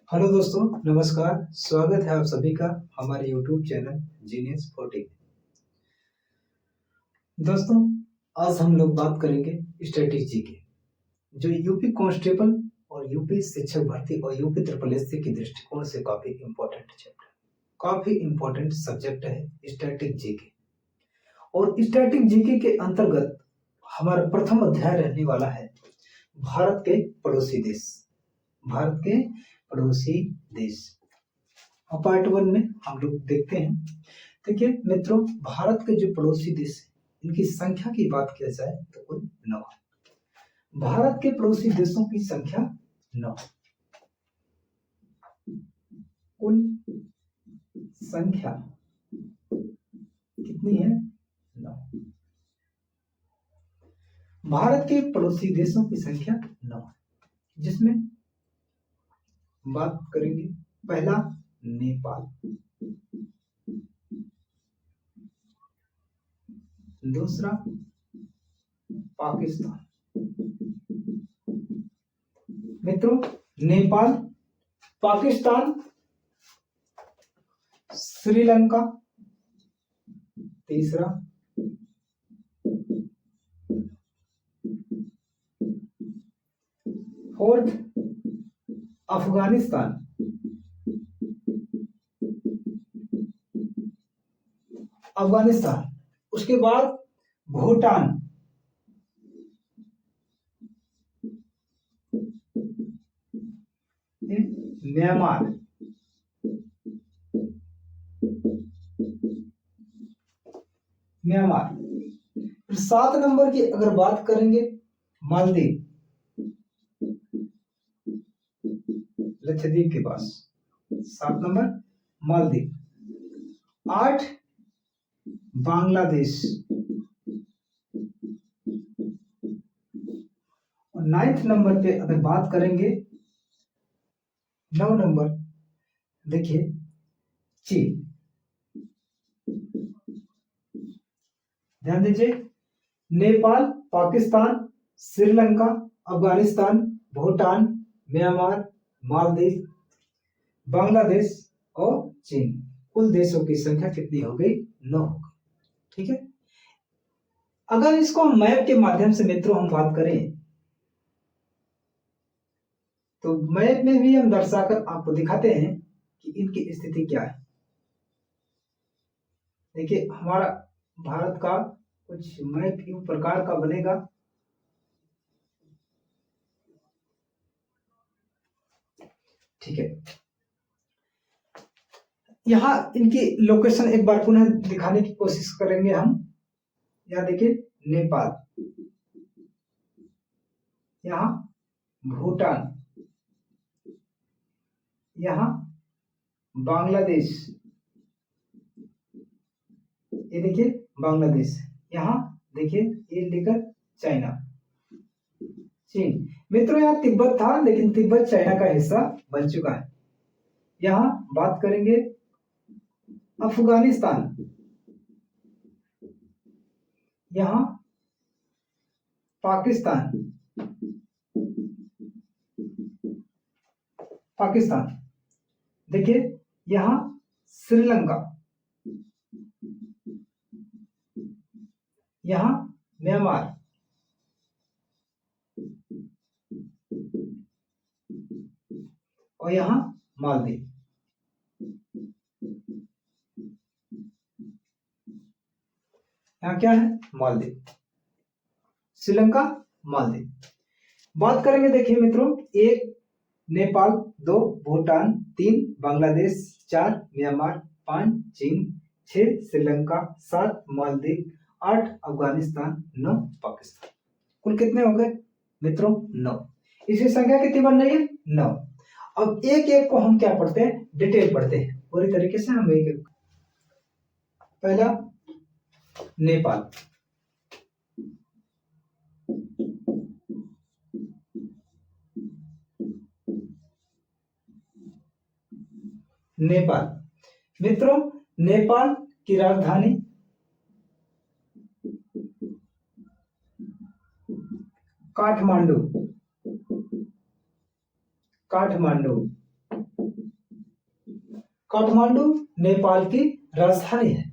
Hello दोस्तों, नमस्कार। स्वागत है आप सभी का हमारे YouTube चैनल जीनियस 40। दोस्तों, आज हम लोग बात करेंगे स्ट्रेटेजी की, जो यूपी कांस्टेबल और यूपी शिक्षक भर्ती और यूपी ट्रिपल एससी की दृष्टिकोण से काफी इंपॉर्टेंट चैप्टर, काफी इंपॉर्टेंट सब्जेक्ट है स्टैटिक जीके। और स्टैटिक जीके के अंतर्गत हमारा प्रथम अध्याय रहने वाला है भारत के पड़ोसी देश। भारत के पड़ोसी देश पार्ट 1 में हम लोग देखते हैं। देखिए मित्रों, भारत के जो पड़ोसी देश हैं, इनकी संख्या की बात किया जाए तो कुल 9 है। भारत के पड़ोसी देशों की संख्या 9, कुल संख्या कितनी है? 9। भारत के पड़ोसी देशों की संख्या 9 है, जिसमें बात करेंगे पहला नेपाल, दूसरा पाकिस्तान। मित्रों, नेपाल, पाकिस्तान, श्रीलंका, तीसरा फोर्थ अफगानिस्तान, उसके बाद भूटान, म्यांमार, फिर 7 नंबर की अगर बात करेंगे मालदीव, लक्षद्वीप के पास 7 नंबर मालदीव। 8 बांग्लादेश, और 9th नंबर पे अगर बात करेंगे 9 नंबर, देखिए चीन। ध्यान दीजिए, नेपाल, पाकिस्तान, श्रीलंका, अफगानिस्तान, भूटान, म्यांमार, मालदीव, बांग्लादेश और चीन। कुल देशों की संख्या कितनी हो गई? 9 हो गई। ठीक है। अगर इसको मैप के माध्यम से मित्रों हम बात करें तो मैप में भी हम दर्शाकर आपको दिखाते हैं कि इनकी स्थिति क्या है। देखिए, हमारा भारत का कुछ मैप इस प्रकार का बनेगा। ठीक है, यहाँ इनकी लोकेशन एक बार पुनः दिखाने की कोशिश करेंगे हम। यहाँ देखिए नेपाल, यहाँ भूटान, यहाँ बांग्लादेश, ये देखिए बांग्लादेश, यहाँ देखिए ये लेकर चाइना, चीन। मित्रों, यहाँ तिब्बत था, लेकिन तिब्बत चाइना का हिस्सा बन चुका है। यहाँ बात करेंगे अफगानिस्तान, यहाँ पाकिस्तान, देखिए यहाँ श्रीलंका, यहाँ म्यांमार, और यहाँ मालदीव। यहाँ क्या है? मालदीव, श्रीलंका, मालदीव। बात करेंगे, देखिए मित्रों, 1 नेपाल, 2 भूटान, 3 बांग्लादेश, 4 म्यांमार, 5 चीन, 6 श्रीलंका, 7 मालदीव, 8 अफगानिस्तान, 9 पाकिस्तान। कुल कितने हो गए मित्रों? 9। इसकी संख्या कितनी बन रही है? 9। अब एक एक को हम क्या पढ़ते हैं? डिटेल पढ़ते हैं पूरी तरीके से। हम एक पहला नेपाल, मित्रों, नेपाल की राजधानी काठमांडू, काठमांडू नेपाल की राजधानी है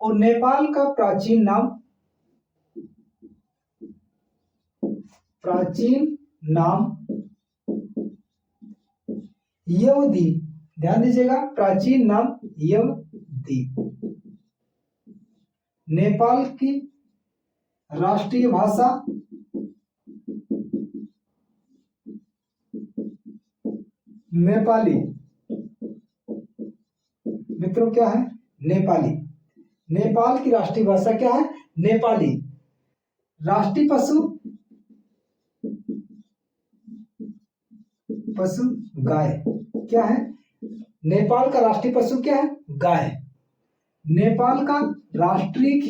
और नेपाल का प्राचीन नाम यवद्वीप, ध्यान दीजिएगा, प्राचीन नाम यवद्वीप। नेपाल की राष्ट्रीय भाषा नेपाली। मित्रों क्या है? नेपाली। नेपाल की राष्ट्रीय भाषा क्या है? नेपाली। राष्ट्रीय पशु गाय। क्या है? नेपाल का राष्ट्रीय पशु क्या है? गाय। नेपाल का राष्ट्रीय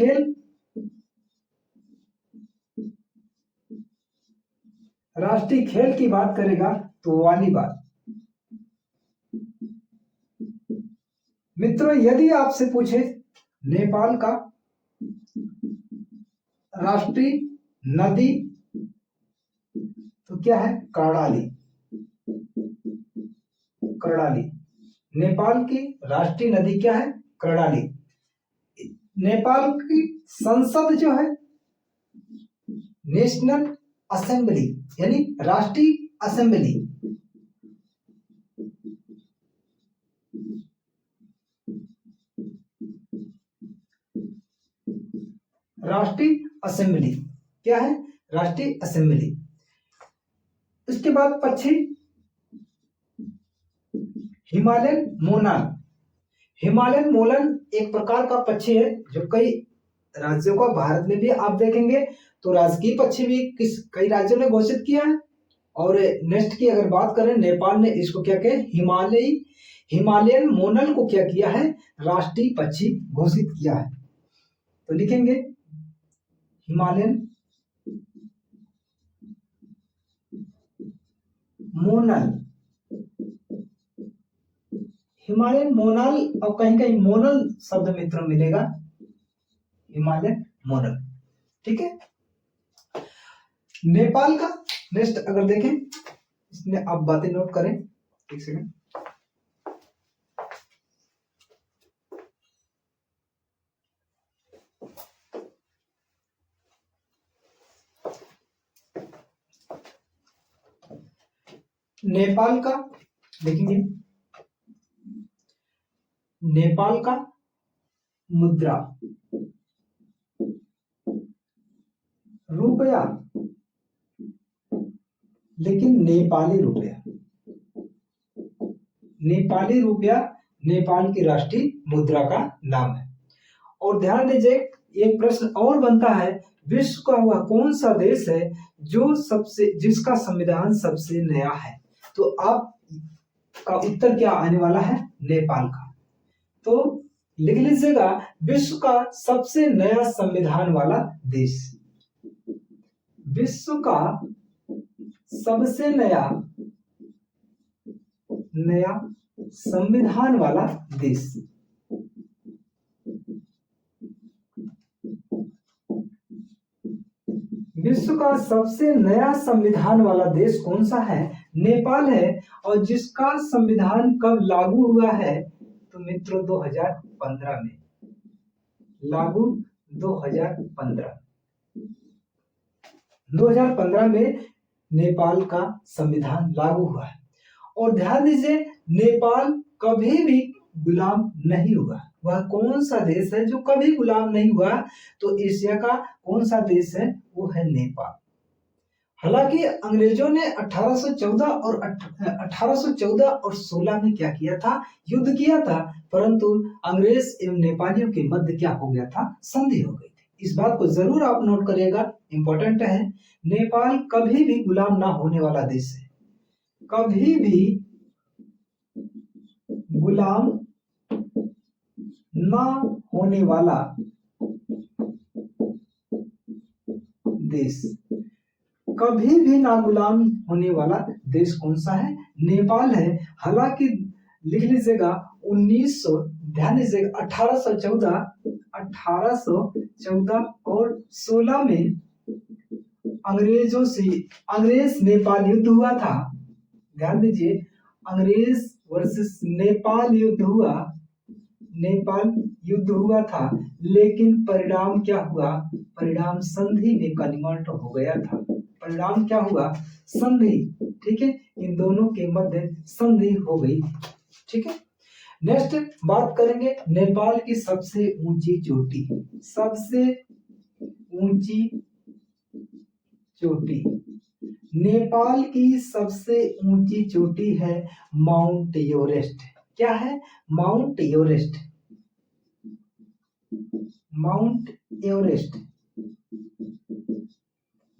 खेल की बात करेगा तो वॉलीबॉल। मित्रों यदि आपसे पूछे नेपाल का राष्ट्रीय नदी तो क्या है? कर्णाली। नेपाल की राष्ट्रीय नदी क्या है? कर्णाली। नेपाल की संसद जो है नेशनल असेंबली यानी राष्ट्रीय असेंबली। राष्ट्रीय असेंबली क्या है? राष्ट्रीय असेंबली। उसके बाद पक्षी हिमालयन मोनाल। हिमालयन मोलन एक प्रकार का पक्षी है जो कई राज्यों का, भारत में भी आप देखेंगे तो राजकीय पक्षी भी कई राज्यों ने घोषित किया है। और नेक्स्ट की अगर बात करें, नेपाल ने इसको क्या किया? हिमालयन मोनल को क्या किया है? राष्ट्रीय पक्षी घोषित किया है। तो लिखेंगे हिमालयन मोनल। हिमालयन मोनल और कहीं कहीं मोनल शब्द मित्रों मिलेगा, हिमालयन मोनल। ठीक है। नेपाल का नेक्स्ट अगर देखें, इसमें आप बातें नोट करें, एक सेकंड। नेपाल का देखेंगे, नेपाल का मुद्रा रुपया, लेकिन नेपाली रुपया। नेपाली रुपया नेपाल की राष्ट्रीय मुद्रा का नाम है। और ध्यान दीजिए एक प्रश्न और बनता है, विश्व का वह कौन सा देश है जिसका संविधान सबसे नया है? तो आप का उत्तर क्या आने वाला है? नेपाल का। तो लिख लीजिएगा, विश्व का सबसे नया संविधान वाला देश। विश्व का सबसे नया संविधान वाला देश। विश्व का सबसे नया संविधान वाला देश कौन सा है? नेपाल है। और जिसका संविधान कब लागू हुआ है? तो मित्रों 2015 में लागू। 2015 में नेपाल का संविधान लागू हुआ है। और ध्यान दीजिए, नेपाल कभी भी गुलाम नहीं हुआ। वह कौन सा देश है जो कभी गुलाम नहीं हुआ? तो एशिया का कौन सा देश है? वो है नेपाल। हालांकि अंग्रेजों ने 1814 और 16 में क्या किया था? युद्ध किया था, परंतु अंग्रेज एवं नेपालियों के मध्य क्या हो गया था? संधि हो गई थी। इस बात को जरूर आप नोट करिएगा, इंपॉर्टेंट है। नेपाल कभी भी गुलाम ना होने वाला देश है, कभी भी गुलाम ना होने वाला देश। कभी भी ना गुलाम होने वाला देश कौन सा है? नेपाल है। हालांकि लिख लीजिएगा 1900, ध्यान दीजिएगा 1814 और 16 में अंग्रेज नेपाल युद्ध हुआ था। ध्यान दीजिए, अंग्रेज वर्सेस नेपाल युद्ध हुआ, नेपाल युद्ध हुआ था, लेकिन परिणाम क्या हुआ, परिणाम संधि में कन्वर्ट हो गया था। परिणाम क्या हुआ, संधि। ठीक है, इन दोनों के मध्य संधि हो गई। ठीक है, नेक्स्ट बात करेंगे नेपाल की सबसे ऊंची चोटी। सबसे ऊंची चोटी, नेपाल की सबसे ऊंची चोटी है माउंट एवरेस्ट। क्या है, mount Everest. Mount Everest,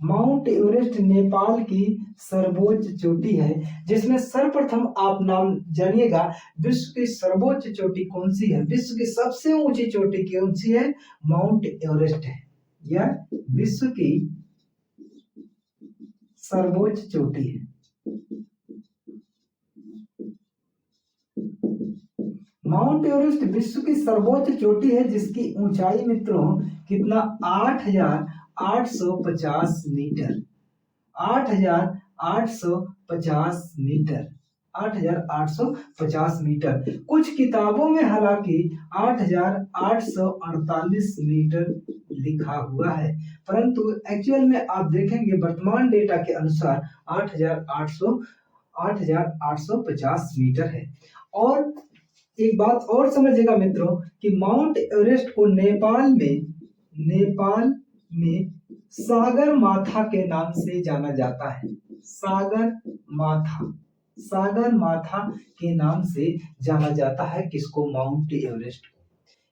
mount Everest Nepal की सर्वोच्च चोटी है, जिसमें सर्वप्रथम आप नाम जानिएगा, विश्व की सर्वोच्च चोटी कौन सी है, विश्व की सबसे ऊंची चोटी कौन सी है, माउंट एवरेस्ट है। यह विश्व की सर्वोच्च चोटी है। माउंट एवरेस्ट विश्व की सर्वोच्च चोटी है, जिसकी ऊंचाई मित्रों कितना, 8,850 मीटर। 8,850 metre, 8,850 metre. कुछ किताबों में हालांकि 8,848 मीटर लिखा हुआ है, परंतु एक्चुअल में आप देखेंगे वर्तमान डेटा के अनुसार 8,850 मीटर है। और एक बात और समझिएगा मित्रों कि माउंट एवरेस्ट को नेपाल में सागर माथा के नाम से जाना जाता है। सागर माथा के नाम से जाना जाता है किसको, माउंट एवरेस्ट को।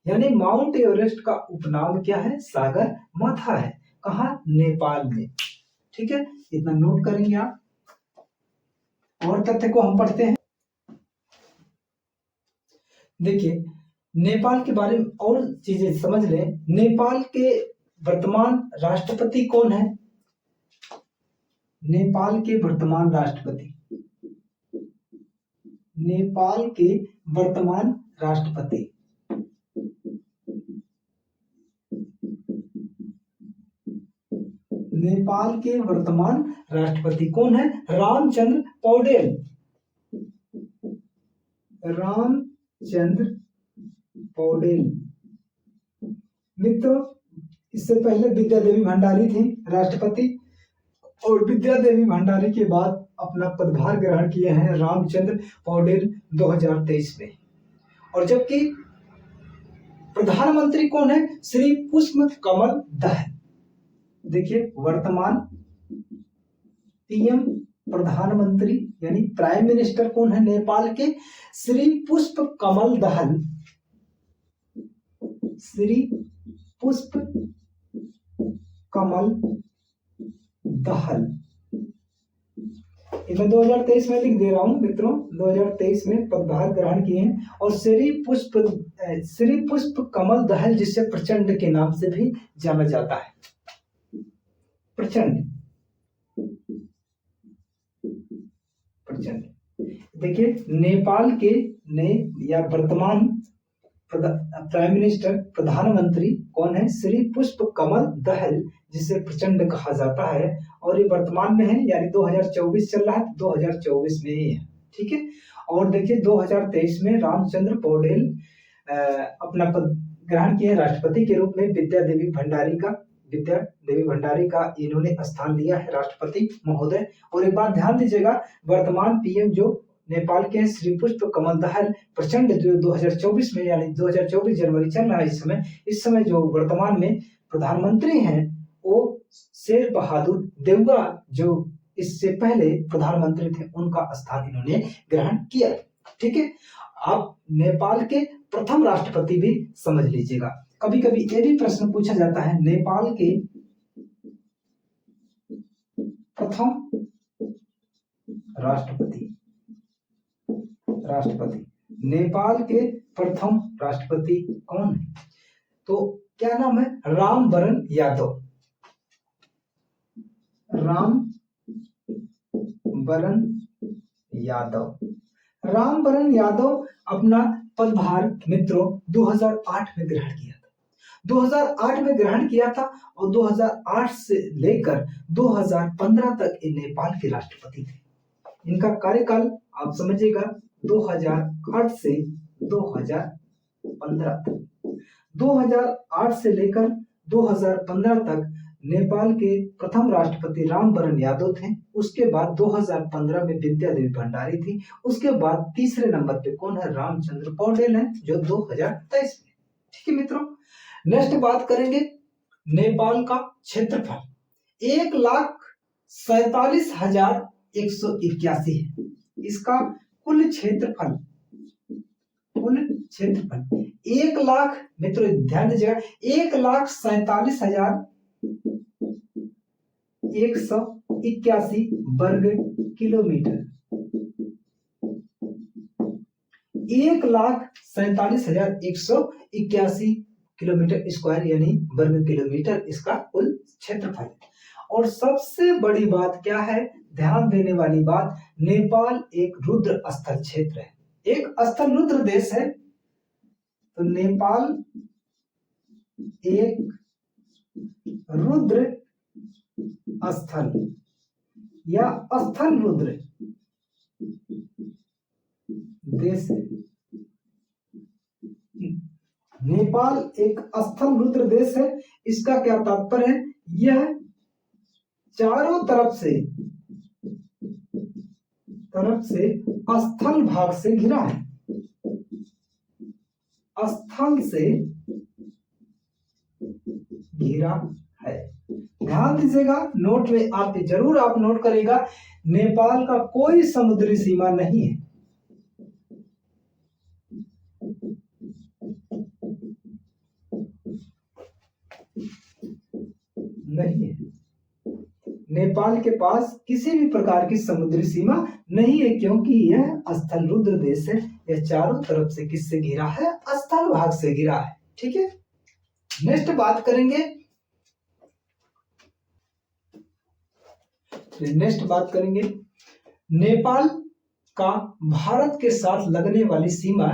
यानी माउंट एवरेस्ट का उपनाम क्या है, सागर माथा है। कहाँ, नेपाल में। ठीक है, इतना नोट करेंगे आप। और तथ्य को हम पढ़ते हैं। देखिए, नेपाल के बारे में और चीजें समझ लें। नेपाल के वर्तमान राष्ट्रपति कौन है, नेपाल के वर्तमान राष्ट्रपति, नेपाल के वर्तमान राष्ट्रपति, नेपाल के वर्तमान राष्ट्रपति कौन है, रामचंद्र पौडेल। रामचंद्र पौडेल। मित्रों, इससे पहले विद्या देवी भंडारी थी राष्ट्रपति, और विद्या देवी भंडारी के बाद अपना पदभार ग्रहण किए हैं रामचंद्र पौडेल 2023 में। और जबकि प्रधानमंत्री कौन है, श्री पुष्प कमल दहल। देखिए, वर्तमान पीएम, प्रधानमंत्री यानी प्राइम मिनिस्टर कौन है नेपाल के, श्री पुष्प कमल दहल। श्री पुष्प कमल दहल। मैं 2023 में लिख दे रहा हूं मित्रों, 2023 में पदभार ग्रहण किए हैं। और श्री पुष्प कमल दहल, जिसे प्रचंड के नाम से भी जाना जाता है। प्रचंड। देखिए, नेपाल के नए या वर्तमान प्राइम मिनिस्टर, प्रधानमंत्री कौन है, श्री पुष्प कमल दहल, जिसे प्रचंड कहा जाता है। और ये वर्तमान में है, यानी 2024 चल रहा है, 2024 में ही है। ठीक है, और देखिए 2023 में रामचंद्र पौडेल अपना पद ग्रहण किए राष्ट्रपति के रूप में। विद्या देवी भंडारी का इन्होंने स्थान लिया है राष्ट्रपति महोदय। और एक बात ध्यान दीजिएगा, वर्तमान पीएम जो नेपाल के श्री पुष्प कमल दहल, प्रचंड जो 2024 में, यानी 2024 जनवरी चल रहा है इस समय जो वर्तमान में प्रधानमंत्री हैं वो शेर बहादुर देउवा, जो इससे पहले प्रधानमंत्री थे, उनका स्थान इन्होंने ग्रहण किया। ठीक है, आप नेपाल के प्रथम राष्ट्रपति भी समझ लीजिएगा। कभी कभी ये भी प्रश्न पूछा जाता है, नेपाल के प्रथम राष्ट्रपति, नेपाल के प्रथम राष्ट्रपति कौन है, तो क्या नाम है, रामवरण यादव। रामवरण यादव अपना पदभार मित्रों 2008 में ग्रहण किया था। 2008 में ग्रहण किया था और 2008 से लेकर 2015 तक ये नेपाल के राष्ट्रपति थे। इनका कार्यकाल आप समझिएगा 2008 से 2015 तक। 2008 से लेकर 2015 तक नेपाल के प्रथम राष्ट्रपति रामवरण यादव थे। उसके बाद 2015 में विद्या देवी भंडारी थी। उसके बाद तीसरे नंबर पे कौन है? रामचंद्र पौडेल है, जो 2023 में। ठीक है मित्रों, नेक्स्ट बात करेंगे नेपाल का क्षेत्रफल। 1,47,181 है इसका कुल क्षेत्रफल। 1 लाख, मित्रों ध्यान दीजिएगा, 1,47,181 वर्ग किलोमीटर। 1,47,181 किलोमीटर स्क्वायर यानी वर्ग किलोमीटर इसका कुल क्षेत्रफल है। और सबसे बड़ी बात क्या है, ध्यान देने वाली बात, नेपाल एक रुद्र स्थल क्षेत्र है, एक स्थल रुद्र देश है। तो नेपाल एक रुद्र स्थल या स्थल रुद्र देश है। नेपाल एक स्थल रुद्र देश है। इसका क्या तात्पर्य है? यह चारों तरफ से स्थल भाग से घिरा है, स्थल से घिरा है। ध्यान दीजिएगा, नोट में आप जरूर आप नोट करेगा, नेपाल का कोई समुद्री सीमा नहीं है। नहीं है, नेपाल के पास किसी भी प्रकार की समुद्री सीमा नहीं है, क्योंकि यह स्थल रुद्र देश है। यह चारों तरफ से किससे घिरा है? स्थल भाग से घिरा है। ठीक है, नेक्स्ट बात करेंगे, नेपाल का भारत के साथ लगने वाली सीमा,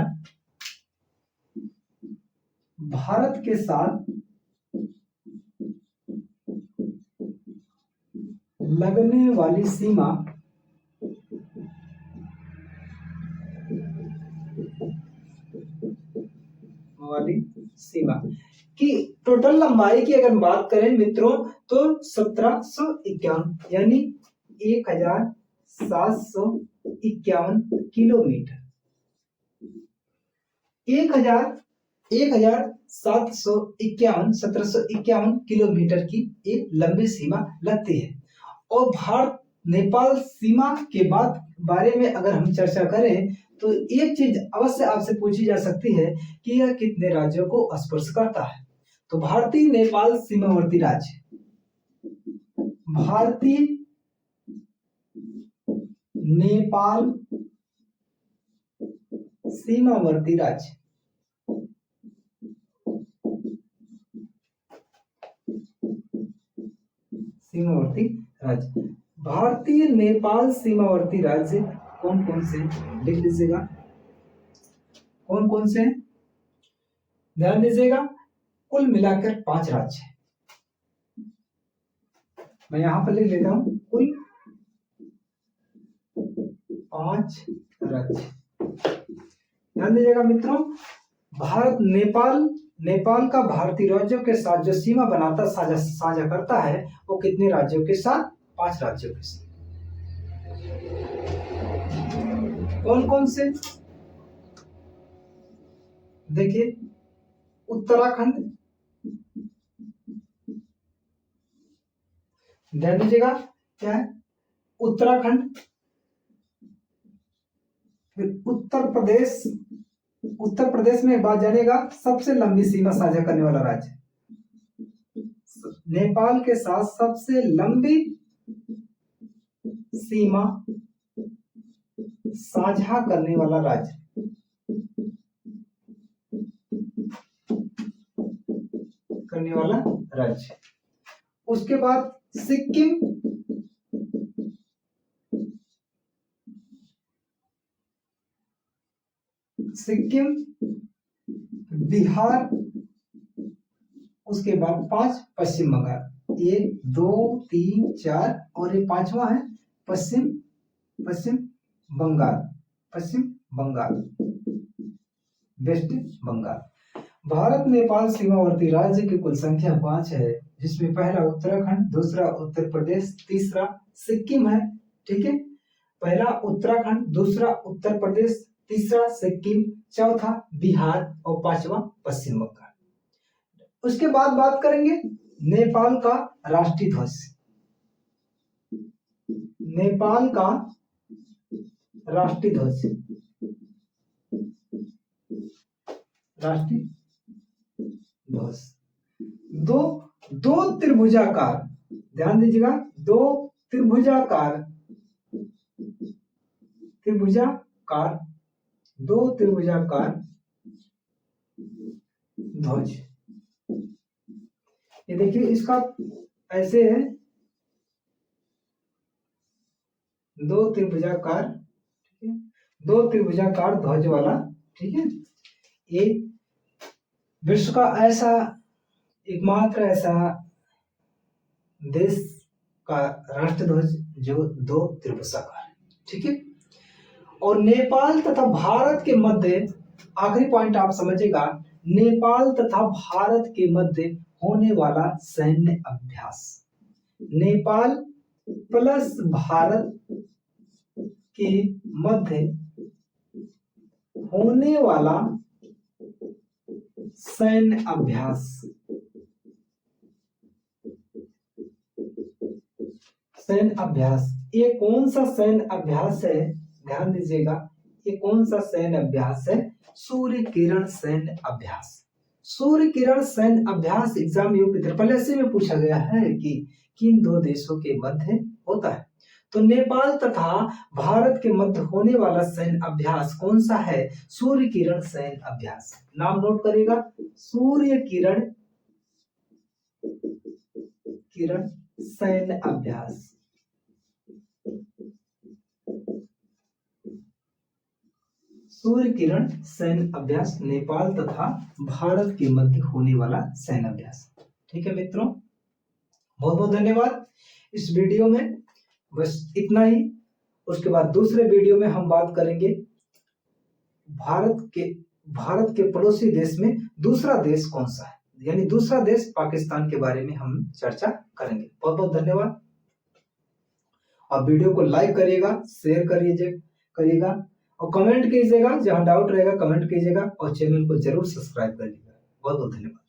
भारत के साथ लगने वाली सीमा की टोटल लंबाई की अगर बात करें मित्रों, तो 1751 यानी 1751 किलोमीटर। 1751 किलोमीटर की एक लंबी सीमा लगती है। और भारत नेपाल सीमा के बारे में अगर हम चर्चा करें तो एक चीज अवश्य आपसे पूछी जा सकती है कि यह कितने राज्यों को स्पर्श करता है। तो भारतीय नेपाल सीमावर्ती राज्य, भारतीय नेपाल सीमावर्ती राज्य, भारतीय नेपाल सीमावर्ती राज्य कौन कौन से लिख लीजिएगा, कौन कौन से? ध्यान दीजिएगा, कुल मिलाकर 5 राज्य। मैं यहां पर लिख लेता हूं, कुल 5 राज्य। ध्यान दीजिएगा मित्रों, नेपाल का भारतीय राज्यों के साथ जो सीमा बनाता साझा करता है वो कितने राज्यों के साथ? 5 राज्यों के साथ। कौन कौन से? देखिए, उत्तराखंड, ध्यान दीजिएगा क्या है? उत्तराखंड, फिर उत्तर प्रदेश में एक बात जानिएगा, सबसे लंबी सीमा साझा करने वाला राज्य, नेपाल के साथ सबसे लंबी सीमा साझा करने वाला राज्य, उसके बाद सिक्किम, बिहार, उसके बाद 5 पश्चिम बंगाल। 1 2 3 4 और ये 5वां है पश्चिम बंगाल, वेस्ट बंगाल। भारत नेपाल सीमावर्ती राज्य की कुल संख्या 5 है, जिसमें पहला उत्तराखंड, दूसरा उत्तर प्रदेश, तीसरा सिक्किम है। ठीक है, पहला उत्तराखंड, दूसरा उत्तर प्रदेश, तीसरा सिक्किम, चौथा बिहार और पांचवा पश्चिम बंगाल। उसके बाद बात करेंगे नेपाल का राष्ट्रीय ध्वज। नेपाल का राष्ट्रीय ध्वज, राष्ट्रीय ध्वज दो त्रिभुजाकार, ध्यान दीजिएगा, दो त्रिभुजाकार ध्वज। ये देखिए, इसका ऐसे है, दो त्रिभुजाकार, ठीक है, दो त्रिभुजाकार ध्वज वाला। ठीक है, ये विश्व का ऐसा एकमात्र ऐसा देश का राष्ट्र ध्वज जो दो त्रिभुजाकार है। ठीक है, और नेपाल तथा भारत के मध्य, आखिरी पॉइंट आप समझिएगा, नेपाल तथा भारत के मध्य होने वाला सैन्य अभ्यास, नेपाल प्लस भारत के मध्य होने वाला सैन्य अभ्यास, सैन्य अभ्यास। ये कौन सा सैन्य अभ्यास है, ध्यान दीजिएगा, ये कौन सा सैन्य अभ्यास है? सूर्य किरण सैन्य अभ्यास। सूर्य किरण सैन्य अभ्यास एग्जाम यूपी SSC में पूछा गया है कि किन दो देशों के मध्य होता है। तो नेपाल तथा भारत के मध्य होने वाला सैन्य अभ्यास कौन सा है? सूर्य किरण सैन्य अभ्यास। नाम नोट करेगा, सूर्य किरण सैन्य अभ्यास। सूर्य किरण सैन्य अभ्यास नेपाल तथा भारत के मध्य होने वाला सैन्य अभ्यास। ठीक है मित्रों, बहुत बहुत धन्यवाद। इस वीडियो में बस इतना ही। उसके बाद दूसरे वीडियो में हम बात करेंगे भारत के पड़ोसी देश में दूसरा देश कौन सा है, यानी दूसरा देश पाकिस्तान के बारे में हम चर्चा करेंगे। बहुत बहुत धन्यवाद। और वीडियो को लाइक करिएगा, शेयर करिएगा और कमेंट कीजिएगा, जहां डाउट रहेगा कमेंट कीजिएगा और चैनल को जरूर सब्सक्राइब करिएगा। बहुत बहुत धन्यवाद।